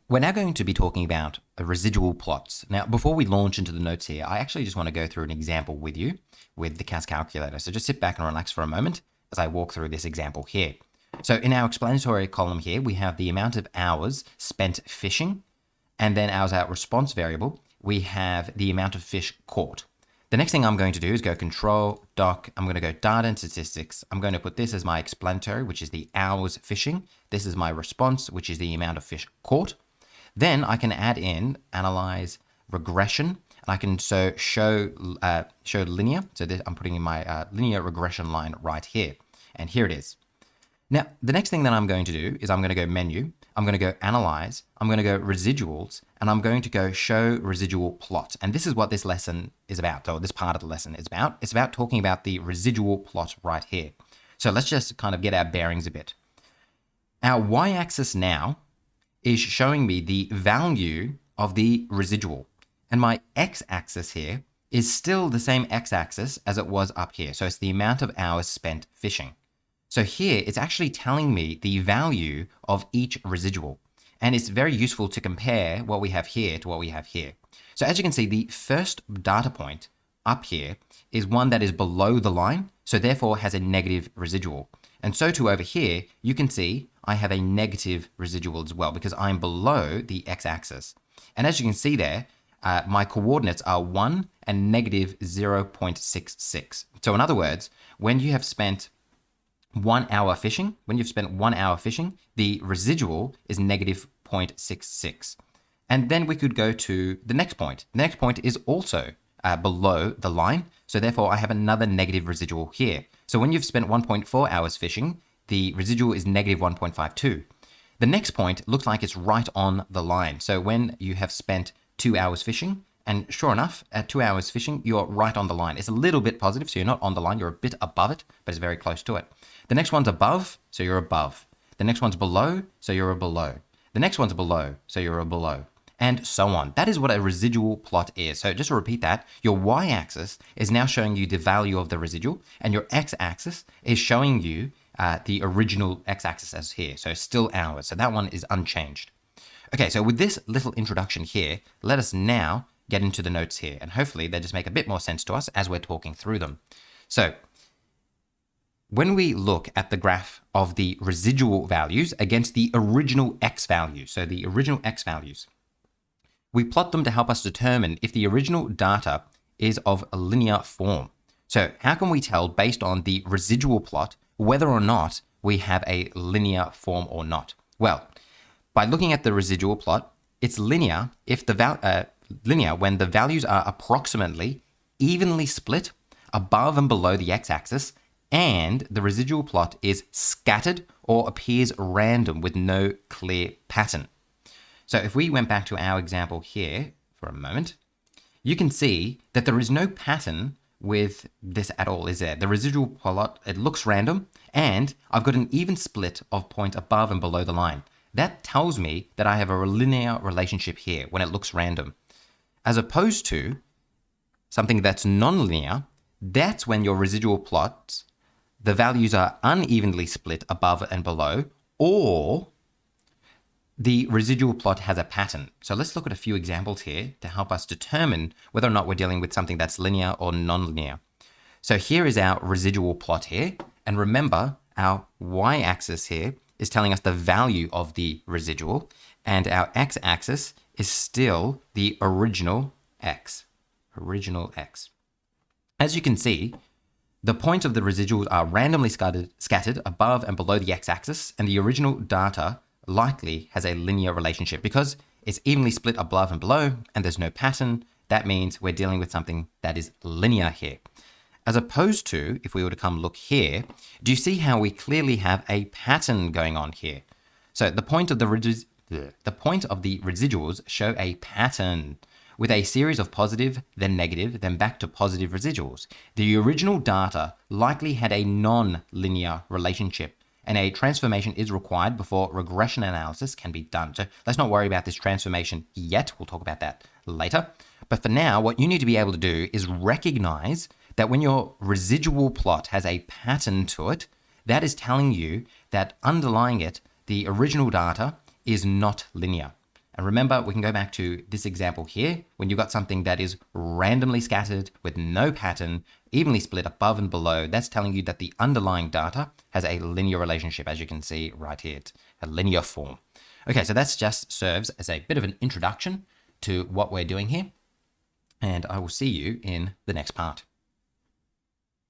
We're now going to be talking about residual plots. Now, before we launch into the notes here, I actually just want to go through an example with you with the CAS calculator. So just sit back and relax for a moment as I walk through this example here. So in our explanatory column here, we have the amount of hours spent fishing, and then as our response variable, we have the amount of fish caught. The next thing I'm going to do is go control doc. I'm going to go data and statistics. I'm going to put this as my explanatory, which is the hours fishing. This is my response, which is the amount of fish caught. Then I can add in analyze regression, and I can show linear. So this, I'm putting in my linear regression line right here, and here it is. Now, the next thing that I'm going to do is I'm going to go menu, I'm going to go analyze, I'm going to go residuals, and I'm going to go show residual plot. And this is what this lesson is about, or this part of the lesson is about. It's about talking about the residual plot right here. So let's just kind of get our bearings a bit. Our y-axis now is showing me the value of the residual. And my x-axis here is still the same x-axis as it was up here. So it's the amount of hours spent fishing. So here it's actually telling me the value of each residual. And it's very useful to compare what we have here to what we have here. So as you can see, the first data point up here is one that is below the line, so therefore has a negative residual. And so too over here, you can see I have a negative residual as well because I'm below the x-axis. And as you can see there, my coordinates are 1 and negative 0.66. So in other words, when you have spent 1 hour fishing, the residual is negative 0.66. And then we could go to the next point. The next point is also below the line. So therefore I have another negative residual here. So when you've spent 1.4 hours fishing, the residual is negative 1.52. The next point looks like it's right on the line. So when you have spent 2 hours fishing, and sure enough, at 2 hours fishing, you're right on the line. It's a little bit positive, so you're not on the line, you're a bit above it, but it's very close to it. The next one's above, so you're above. The next one's below, so you're a below. The next one's below, so you're a below. And so on. That is what a residual plot is. So just to repeat that, your y-axis is now showing you the value of the residual, and your x-axis is showing you the original x-axis as here. So still hours. So that one is unchanged. Okay, so with this little introduction here, let us now get into the notes here. And hopefully they just make a bit more sense to us as we're talking through them. So when we look at the graph of the residual values against the original x values, so the original x values, we plot them to help us determine if the original data is of a linear form. So how can we tell based on the residual plot whether or not we have a linear form or not? Well, by looking at the residual plot, it's linear if linear when the values are approximately evenly split above and below the x-axis, and the residual plot is scattered or appears random with no clear pattern. So if we went back to our example here for a moment, you can see that there is no pattern with this at all, is there? The residual plot, it looks random, and I've got an even split of points above and below the line. That tells me that I have a linear relationship here when it looks random. As opposed to something that's non-linear, that's when your residual plots, the values are unevenly split above and below, or the residual plot has a pattern. So let's look at a few examples here to help us determine whether or not we're dealing with something that's linear or non-linear. So here is our residual plot here. And remember, our y-axis here is telling us the value of the residual, and our x-axis is still the original x. As you can see, the points of the residuals are randomly scattered above and below the x-axis, and the original data likely has a linear relationship because it's evenly split above and below and there's no pattern. That means we're dealing with something that is linear here. As opposed to, if we were to come look here, do you see how we clearly have a pattern going on here? So the point of the residuals show a pattern with a series of positive, then negative, then back to positive residuals. The original data likely had a non-linear relationship, and a transformation is required before regression analysis can be done. So let's not worry about this transformation yet. We'll talk about that later. But for now, what you need to be able to do is recognize that when your residual plot has a pattern to it, that is telling you that underlying it, the original data is not linear. And remember, we can go back to this example here. When you've got something that is randomly scattered with no pattern, evenly split above and below, that's telling you that the underlying data has a linear relationship, as you can see right here. It's a linear form. Okay, so that just serves as a bit of an introduction to what we're doing here. And I will see you in the next part.